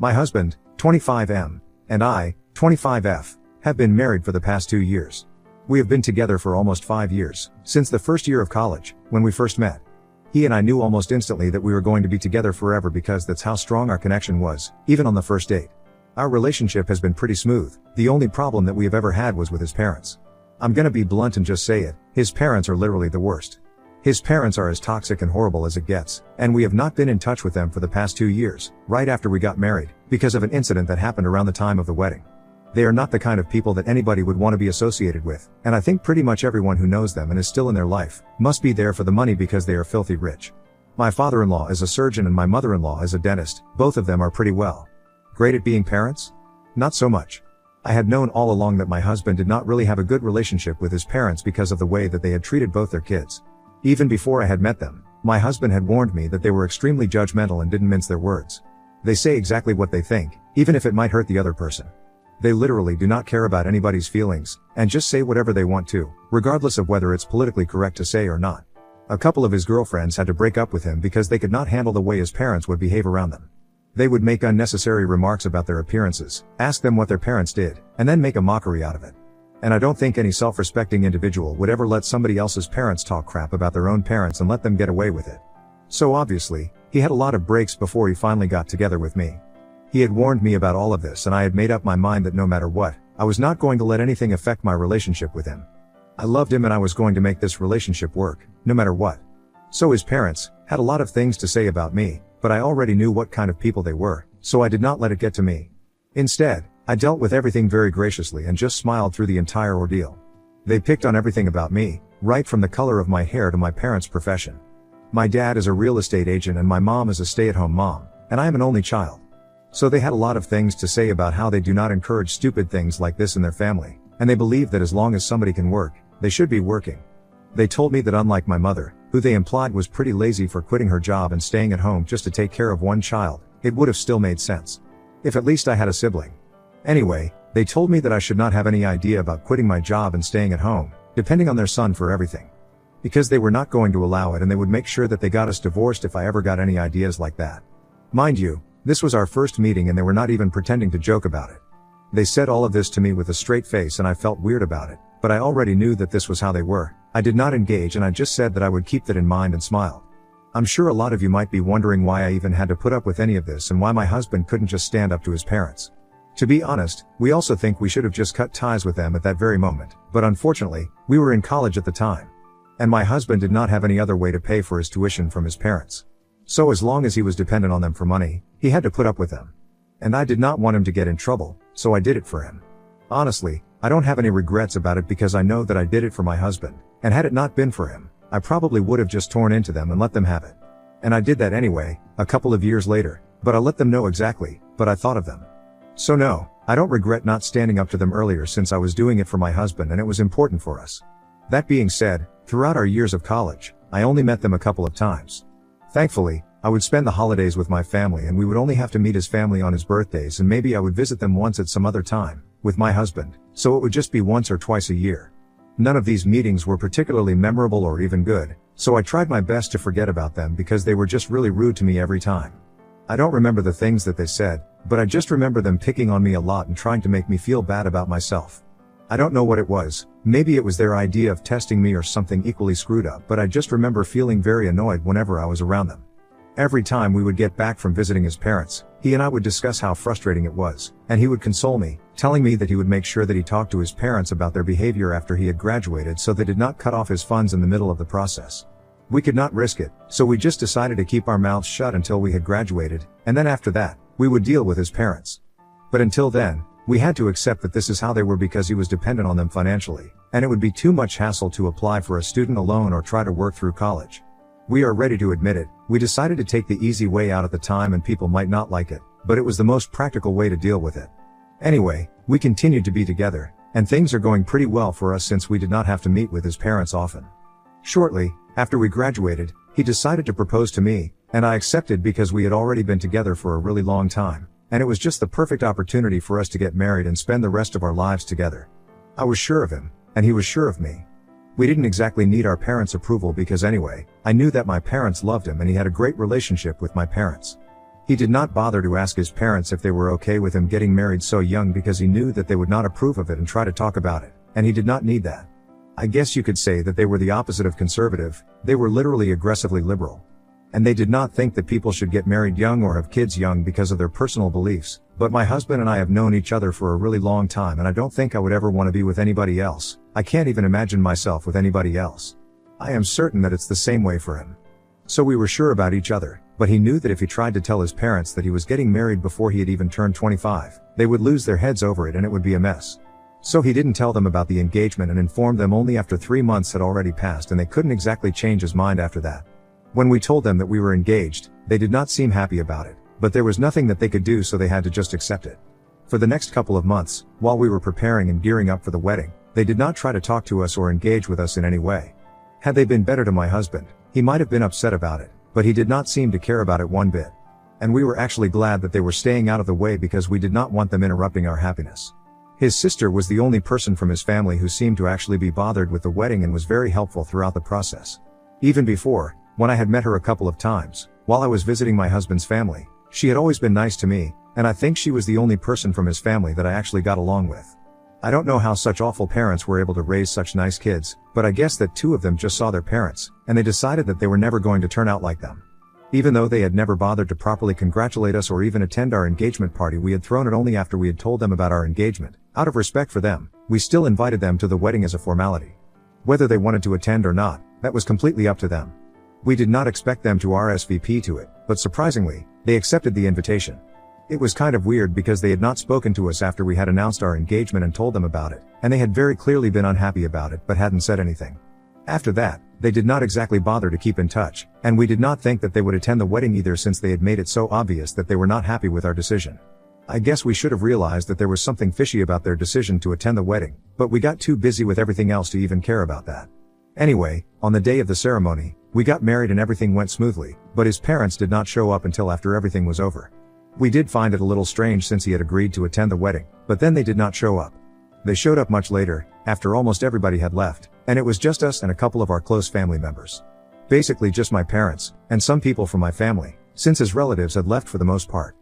My husband, 25M, and I, 25F, have been married for the past 2 years. We have been together for almost 5 years, since the first year of college, when we first met. He and I knew almost instantly that we were going to be together forever because that's how strong our connection was, even on the first date. Our relationship has been pretty smooth. The only problem that we have ever had was with his parents. I'm gonna be blunt and just say it, his parents are literally the worst. His parents are as toxic and horrible as it gets, and we have not been in touch with them for the past 2 years, right after we got married, because of an incident that happened around the time of the wedding. They are not the kind of people that anybody would want to be associated with, and I think pretty much everyone who knows them and is still in their life, must be there for the money because they are filthy rich. My father-in-law is a surgeon and my mother-in-law is a dentist. Both of them are pretty well. Great at being parents? Not so much. I had known all along that my husband did not really have a good relationship with his parents because of the way that they had treated both their kids. Even before I had met them, my husband had warned me that they were extremely judgmental and didn't mince their words. They say exactly what they think, even if it might hurt the other person. They literally do not care about anybody's feelings, and just say whatever they want to, regardless of whether it's politically correct to say or not. A couple of his girlfriends had to break up with him because they could not handle the way his parents would behave around them. They would make unnecessary remarks about their appearances, ask them what their parents did, and then make a mockery out of it. And I don't think any self-respecting individual would ever let somebody else's parents talk crap about their own parents and let them get away with it. So obviously, he had a lot of breaks before he finally got together with me. He had warned me about all of this and I had made up my mind that no matter what, I was not going to let anything affect my relationship with him. I loved him and I was going to make this relationship work, no matter what. So his parents had a lot of things to say about me, but I already knew what kind of people they were, so I did not let it get to me. Instead, I dealt with everything very graciously and just smiled through the entire ordeal. They picked on everything about me, right from the color of my hair to my parents' profession. My dad is a real estate agent and my mom is a stay-at-home mom, and I am an only child. So they had a lot of things to say about how they do not encourage stupid things like this in their family, and they believe that as long as somebody can work, they should be working. They told me that unlike my mother, who they implied was pretty lazy for quitting her job and staying at home just to take care of one child, it would have still made sense. If at least I had a sibling. Anyway, they told me that I should not have any idea about quitting my job and staying at home, depending on their son for everything. Because they were not going to allow it and they would make sure that they got us divorced if I ever got any ideas like that. Mind you, this was our first meeting and they were not even pretending to joke about it. They said all of this to me with a straight face and I felt weird about it, but I already knew that this was how they were. I did not engage and I just said that I would keep that in mind and smiled. I'm sure a lot of you might be wondering why I even had to put up with any of this and why my husband couldn't just stand up to his parents. To be honest, we also think we should have just cut ties with them at that very moment, but unfortunately, we were in college at the time. And my husband did not have any other way to pay for his tuition from his parents. So as long as he was dependent on them for money, he had to put up with them. And I did not want him to get in trouble, so I did it for him. Honestly, I don't have any regrets about it because I know that I did it for my husband, and had it not been for him, I probably would have just torn into them and let them have it. And I did that anyway, a couple of years later, but I let them know exactly, but I thought of them. So no, I don't regret not standing up to them earlier since I was doing it for my husband and it was important for us. That being said, throughout our years of college, I only met them a couple of times. Thankfully, I would spend the holidays with my family and we would only have to meet his family on his birthdays and maybe I would visit them once at some other time, with my husband, so it would just be once or twice a year. None of these meetings were particularly memorable or even good, so I tried my best to forget about them because they were just really rude to me every time. I don't remember the things that they said, but I just remember them picking on me a lot and trying to make me feel bad about myself. I don't know what it was, maybe it was their idea of testing me or something equally screwed up, but I just remember feeling very annoyed whenever I was around them. Every time we would get back from visiting his parents, he and I would discuss how frustrating it was, and he would console me, telling me that he would make sure that he talked to his parents about their behavior after he had graduated so they did not cut off his funds in the middle of the process. We could not risk it, so we just decided to keep our mouths shut until we had graduated, and then after that, we would deal with his parents. But until then, we had to accept that this is how they were because he was dependent on them financially, and it would be too much hassle to apply for a student loan or try to work through college. We are ready to admit it, we decided to take the easy way out at the time and people might not like it, but it was the most practical way to deal with it. Anyway, we continued to be together, and things are going pretty well for us since we did not have to meet with his parents often. Shortly after we graduated, he decided to propose to me, and I accepted because we had already been together for a really long time, and it was just the perfect opportunity for us to get married and spend the rest of our lives together. I was sure of him, and he was sure of me. We didn't exactly need our parents' approval because anyway, I knew that my parents loved him and he had a great relationship with my parents. He did not bother to ask his parents if they were okay with him getting married so young because he knew that they would not approve of it and try to talk about it, and he did not need that. I guess you could say that they were the opposite of conservative, they were literally aggressively liberal. And they did not think that people should get married young or have kids young because of their personal beliefs, but my husband and I have known each other for a really long time and I don't think I would ever want to be with anybody else. I can't even imagine myself with anybody else. I am certain that it's the same way for him. So we were sure about each other, but he knew that if he tried to tell his parents that he was getting married before he had even turned 25, they would lose their heads over it and it would be a mess. So he didn't tell them about the engagement and informed them only after 3 months had already passed and they couldn't exactly change his mind after that. When we told them that we were engaged, they did not seem happy about it, but there was nothing that they could do so they had to just accept it. For the next couple of months, while we were preparing and gearing up for the wedding, they did not try to talk to us or engage with us in any way. Had they been better to my husband, he might have been upset about it, but he did not seem to care about it one bit. And we were actually glad that they were staying out of the way because we did not want them interrupting our happiness. His sister was the only person from his family who seemed to actually be bothered with the wedding and was very helpful throughout the process. Even before, when I had met her a couple of times, while I was visiting my husband's family, she had always been nice to me, and I think she was the only person from his family that I actually got along with. I don't know how such awful parents were able to raise such nice kids, but I guess that 2 of them just saw their parents, and they decided that they were never going to turn out like them. Even though they had never bothered to properly congratulate us or even attend our engagement party, we had thrown it only after we had told them about our engagement. Out of respect for them, we still invited them to the wedding as a formality. Whether they wanted to attend or not, that was completely up to them. We did not expect them to RSVP to it, but surprisingly, they accepted the invitation. It was kind of weird because they had not spoken to us after we had announced our engagement and told them about it, and they had very clearly been unhappy about it but hadn't said anything. After that, they did not exactly bother to keep in touch, and we did not think that they would attend the wedding either since they had made it so obvious that they were not happy with our decision. I guess we should have realized that there was something fishy about their decision to attend the wedding, but we got too busy with everything else to even care about that. Anyway, on the day of the ceremony, we got married and everything went smoothly, but his parents did not show up until after everything was over. We did find it a little strange since he had agreed to attend the wedding, but then they did not show up. They showed up much later, after almost everybody had left, and it was just us and a couple of our close family members. Basically just my parents, and some people from my family, since his relatives had left for the most part.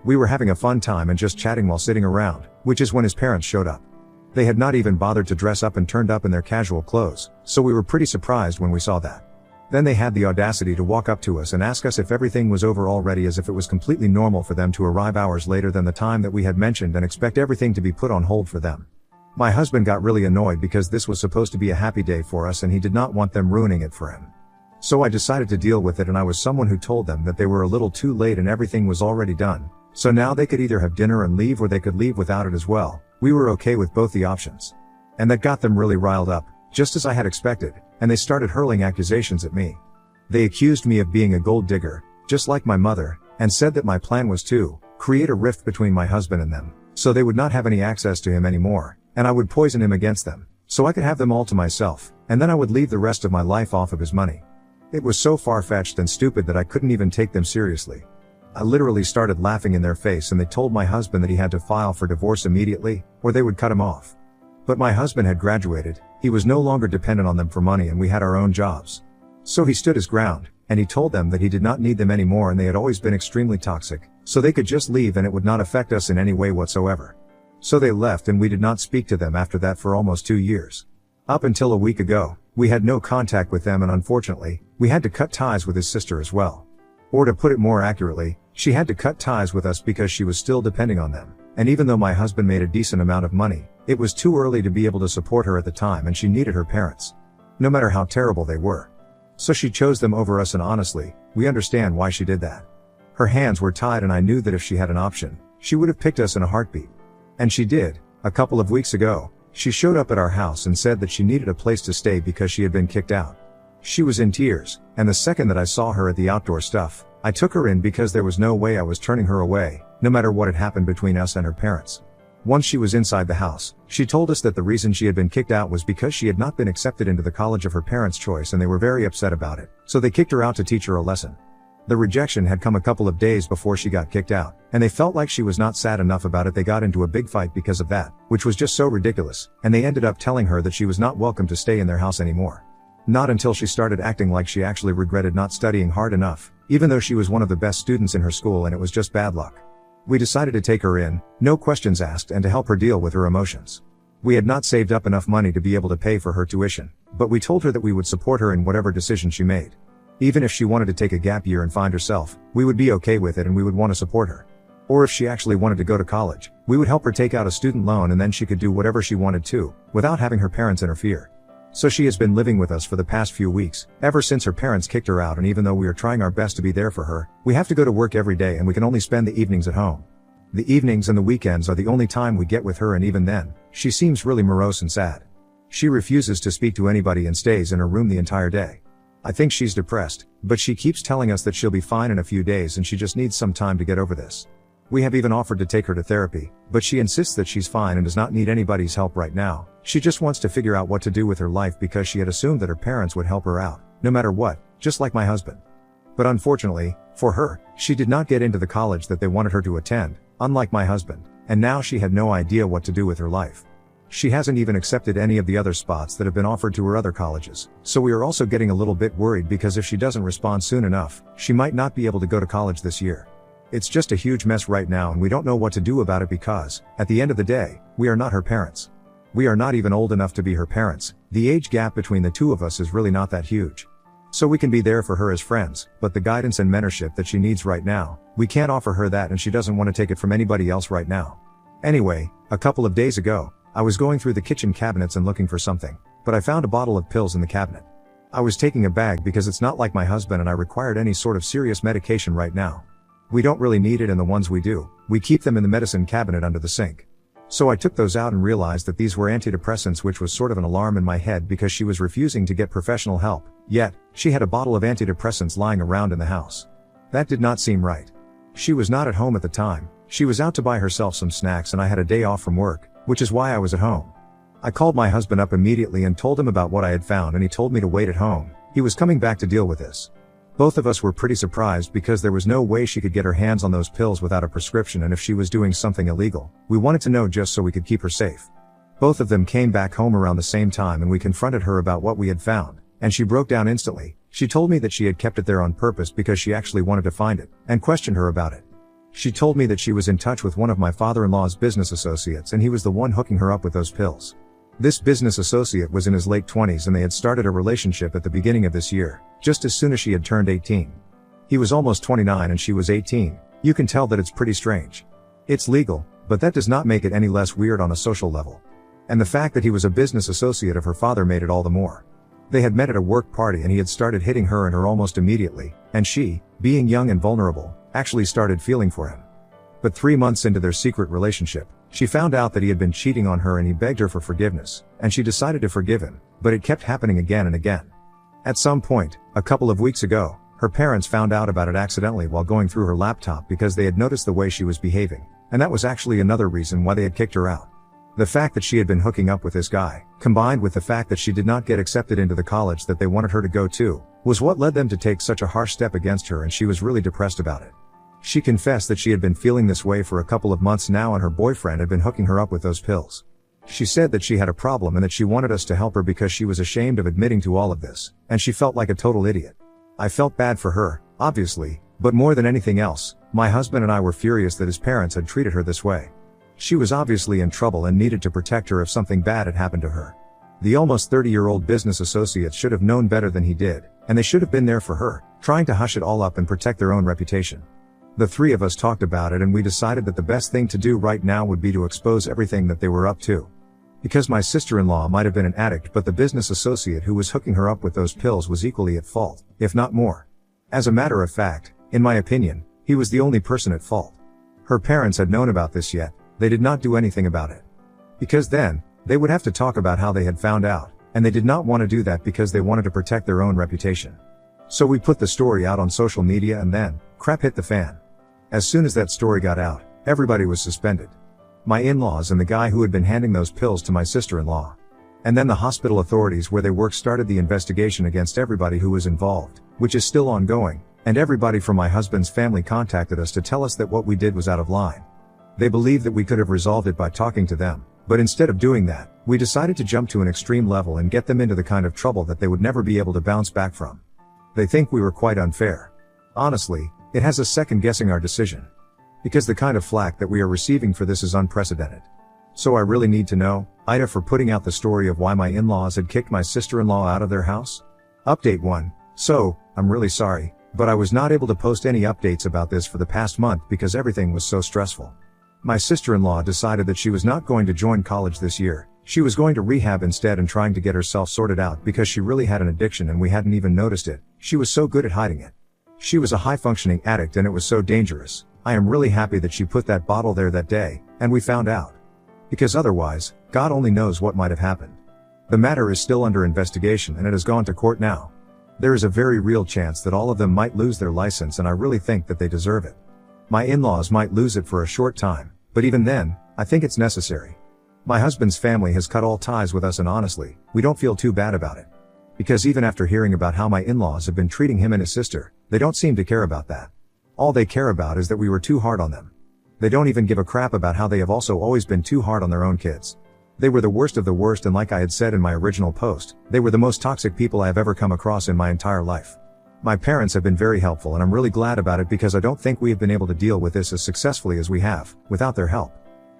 We were having a fun time and just chatting while sitting around, which is when his parents showed up. They had not even bothered to dress up and turned up in their casual clothes, so we were pretty surprised when we saw that. Then they had the audacity to walk up to us and ask us if everything was over already, as if it was completely normal for them to arrive hours later than the time that we had mentioned and expect everything to be put on hold for them. My husband got really annoyed because this was supposed to be a happy day for us and he did not want them ruining it for him. So I decided to deal with it, and I was someone who told them that they were a little too late and everything was already done. So now they could either have dinner and leave or they could leave without it as well. We were okay with both the options. And that got them really riled up, just as I had expected, and they started hurling accusations at me. They accused me of being a gold digger, just like my mother, and said that my plan was to create a rift between my husband and them, so they would not have any access to him anymore, and I would poison him against them, so I could have them all to myself, and then I would leave the rest of my life off of his money. It was so far-fetched and stupid that I couldn't even take them seriously. I literally started laughing in their face, and they told my husband that he had to file for divorce immediately, or they would cut him off. But my husband had graduated, he was no longer dependent on them for money, and we had our own jobs. So he stood his ground, and he told them that he did not need them anymore and they had always been extremely toxic, so they could just leave and it would not affect us in any way whatsoever. So they left and we did not speak to them after that for almost 2 years. Up until a week ago, we had no contact with them, and unfortunately, we had to cut ties with his sister as well. Or to put it more accurately, she had to cut ties with us because she was still depending on them, and even though my husband made a decent amount of money, it was too early to be able to support her at the time, and she needed her parents. No matter how terrible they were. So she chose them over us, and honestly, we understand why she did that. Her hands were tied, and I knew that if she had an option, she would have picked us in a heartbeat. And she did. A couple of weeks ago, she showed up at our house and said that she needed a place to stay because she had been kicked out. She was in tears, and the second that I saw her at the outdoor stuff, I took her in because there was no way I was turning her away, no matter what had happened between us and her parents. Once she was inside the house, she told us that the reason she had been kicked out was because she had not been accepted into the college of her parents' choice, and they were very upset about it, so they kicked her out to teach her a lesson. The rejection had come a couple of days before she got kicked out, and they felt like she was not sad enough about it. They got into a big fight because of that, which was just so ridiculous, and they ended up telling her that she was not welcome to stay in their house anymore. Not until she started acting like she actually regretted not studying hard enough, even though she was one of the best students in her school and it was just bad luck. We decided to take her in, no questions asked, and to help her deal with her emotions. We had not saved up enough money to be able to pay for her tuition, but we told her that we would support her in whatever decision she made. Even if she wanted to take a gap year and find herself, we would be okay with it and we would want to support her. Or if she actually wanted to go to college, we would help her take out a student loan and then she could do whatever she wanted to, without having her parents interfere. So she has been living with us for the past few weeks, ever since her parents kicked her out, and even though we are trying our best to be there for her, we have to go to work every day and we can only spend the evenings at home. The evenings and the weekends are the only time we get with her, and even then, she seems really morose and sad. She refuses to speak to anybody and stays in her room the entire day. I think she's depressed, but she keeps telling us that she'll be fine in a few days and she just needs some time to get over this. We have even offered to take her to therapy, but she insists that she's fine and does not need anybody's help right now. She just wants to figure out what to do with her life because she had assumed that her parents would help her out, no matter what, just like my husband. But unfortunately, for her, she did not get into the college that they wanted her to attend, unlike my husband, and now she had no idea what to do with her life. She hasn't even accepted any of the other spots that have been offered to her other colleges, so we are also getting a little bit worried because if she doesn't respond soon enough, she might not be able to go to college this year. It's just a huge mess right now and we don't know what to do about it because, at the end of the day, we are not her parents. We are not even old enough to be her parents. The age gap between the two of us is really not that huge. So we can be there for her as friends, but the guidance and mentorship that she needs right now, we can't offer her that and she doesn't want to take it from anybody else right now. Anyway, a couple of days ago, I was going through the kitchen cabinets and looking for something, but I found a bottle of pills in the cabinet. I was taking a bag because it's not like my husband and I required any sort of serious medication right now. We don't really need it, and the ones we do, we keep them in the medicine cabinet under the sink. So I took those out and realized that these were antidepressants, which was sort of an alarm in my head because she was refusing to get professional help, yet, she had a bottle of antidepressants lying around in the house. That did not seem right. She was not at home at the time, she was out to buy herself some snacks and I had a day off from work, which is why I was at home. I called my husband up immediately and told him about what I had found and he told me to wait at home, he was coming back to deal with this. Both of us were pretty surprised because there was no way she could get her hands on those pills without a prescription, and if she was doing something illegal, we wanted to know just so we could keep her safe. Both of them came back home around the same time and we confronted her about what we had found, and she broke down instantly. She told me that she had kept it there on purpose because she actually wanted to find it, and questioned her about it. She told me that she was in touch with one of my father-in-law's business associates and he was the one hooking her up with those pills. This business associate was in his late 20s and they had started a relationship at the beginning of this year, just as soon as she had turned 18. He was almost 29 and she was 18. You can tell that it's pretty strange. It's legal, but that does not make it any less weird on a social level. And the fact that he was a business associate of her father made it all the more. They had met at a work party and he had started hitting her and her almost immediately, and she, being young and vulnerable, actually started feeling for him. But 3 months into their secret relationship, she found out that he had been cheating on her and he begged her for forgiveness, and she decided to forgive him, but it kept happening again and again. At some point, a couple of weeks ago, her parents found out about it accidentally while going through her laptop because they had noticed the way she was behaving, and that was actually another reason why they had kicked her out. The fact that she had been hooking up with this guy, combined with the fact that she did not get accepted into the college that they wanted her to go to, was what led them to take such a harsh step against her, and she was really depressed about it. She confessed that she had been feeling this way for a couple of months now and her boyfriend had been hooking her up with those pills. She said that she had a problem and that she wanted us to help her because she was ashamed of admitting to all of this, and she felt like a total idiot. I felt bad for her, obviously, but more than anything else, my husband and I were furious that his parents had treated her this way. She was obviously in trouble and needed to protect her if something bad had happened to her. The almost 30-year-old business associates should have known better than he did, and they should have been there for her, trying to hush it all up and protect their own reputation. The three of us talked about it and we decided that the best thing to do right now would be to expose everything that they were up to. Because my sister-in-law might have been an addict, but the business associate who was hooking her up with those pills was equally at fault, if not more. As a matter of fact, in my opinion, he was the only person at fault. Her parents had known about this yet, they did not do anything about it. Because then, they would have to talk about how they had found out, and they did not want to do that because they wanted to protect their own reputation. So we put the story out on social media and then, crap hit the fan. As soon as that story got out, everybody was suspended. My in-laws and the guy who had been handing those pills to my sister-in-law. And then the hospital authorities where they work started the investigation against everybody who was involved, which is still ongoing, and everybody from my husband's family contacted us to tell us that what we did was out of line. They believed that we could have resolved it by talking to them, But instead of doing that, we decided to jump to an extreme level and get them into the kind of trouble that they would never be able to bounce back from. They think we were quite unfair. Honestly, it has us second guessing our decision. Because the kind of flack that we are receiving for this is unprecedented. So I really need to know, Ida, for putting out the story of why my in-laws had kicked my sister-in-law out of their house? Update 1. So, I'm really sorry, but I was not able to post any updates about this for the past month because everything was so stressful. My sister-in-law decided that she was not going to join college this year. She was going to rehab instead and trying to get herself sorted out because she really had an addiction and we hadn't even noticed it. She was so good at hiding it. She was a high-functioning addict and it was so dangerous. I am really happy that she put that bottle there that day, and we found out. Because otherwise, God only knows what might have happened. The matter is still under investigation and it has gone to court now. There is a very real chance that all of them might lose their license and I really think that they deserve it. My in-laws might lose it for a short time, but even then, I think it's necessary. My husband's family has cut all ties with us and honestly, we don't feel too bad about it. Because even after hearing about how my in-laws have been treating him and his sister, they don't seem to care about that. All they care about is that we were too hard on them. They don't even give a crap about how they have also always been too hard on their own kids. They were the worst of the worst, and like I had said in my original post, they were the most toxic people I have ever come across in my entire life. My parents have been very helpful and I'm really glad about it because I don't think we have been able to deal with this as successfully as we have, without their help.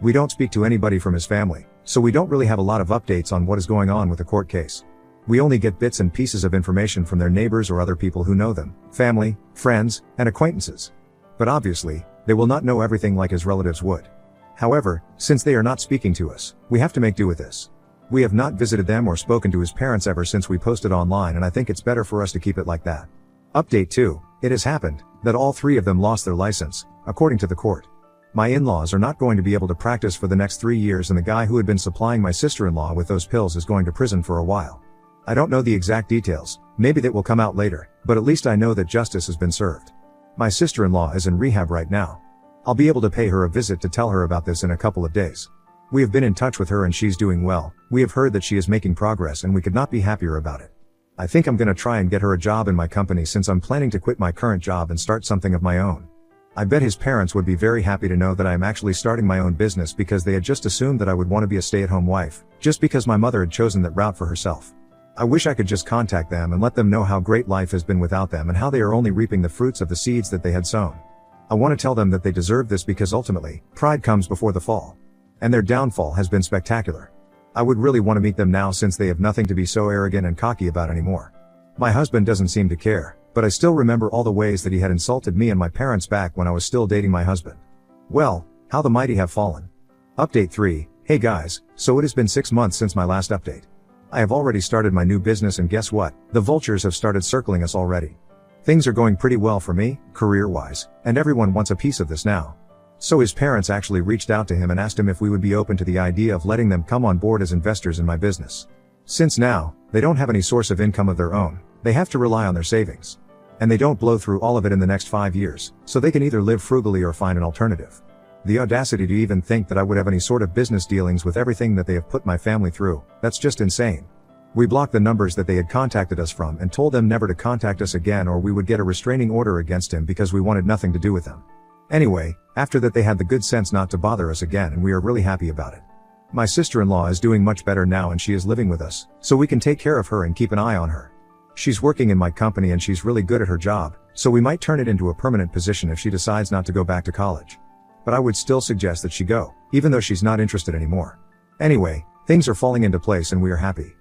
We don't speak to anybody from his family, so we don't really have a lot of updates on what is going on with the court case. We only get bits and pieces of information from their neighbors or other people who know them, family, friends, and acquaintances. But obviously, they will not know everything like his relatives would. However, since they are not speaking to us, we have to make do with this. We have not visited them or spoken to his parents ever since we posted online, and I think it's better for us to keep it like that. Update 2. It has happened that all 3 of them lost their license, according to the court. My in-laws are not going to be able to practice for the next 3 years and the guy who had been supplying my sister-in-law with those pills is going to prison for a while. I don't know the exact details, maybe that will come out later, but at least I know that justice has been served. My sister-in-law is in rehab right now. I'll be able to pay her a visit to tell her about this in a couple of days. We have been in touch with her and she's doing well. We have heard that she is making progress and we could not be happier about it. I think I'm gonna try and get her a job in my company since I'm planning to quit my current job and start something of my own. I bet his parents would be very happy to know that I am actually starting my own business because they had just assumed that I would want to be a stay-at-home wife, just because my mother had chosen that route for herself. I wish I could just contact them and let them know how great life has been without them and how they are only reaping the fruits of the seeds that they had sown. I want to tell them that they deserve this because ultimately, pride comes before the fall. And their downfall has been spectacular. I would really want to meet them now since they have nothing to be so arrogant and cocky about anymore. My husband doesn't seem to care, but I still remember all the ways that he had insulted me and my parents back when I was still dating my husband. Well, how the mighty have fallen. Update 3. Hey guys, so it has been 6 months since my last update. I have already started my new business and guess what? The vultures have started circling us already. Things are going pretty well for me, career-wise, and everyone wants a piece of this now. So his parents actually reached out to him and asked him if we would be open to the idea of letting them come on board as investors in my business. Since now, they don't have any source of income of their own, they have to rely on their savings. And they don't blow through all of it in the next 5 years, so they can either live frugally or find an alternative. The audacity to even think that I would have any sort of business dealings with everything that they have put my family through, that's just insane. We blocked the numbers that they had contacted us from and told them never to contact us again or we would get a restraining order against him because we wanted nothing to do with them. Anyway, after that they had the good sense not to bother us again and we are really happy about it. My sister-in-law is doing much better now and she is living with us, so we can take care of her and keep an eye on her. She's working in my company and she's really good at her job, so we might turn it into a permanent position if she decides not to go back to college. But I would still suggest that she go, even though she's not interested anymore. Anyway, things are falling into place and we are happy.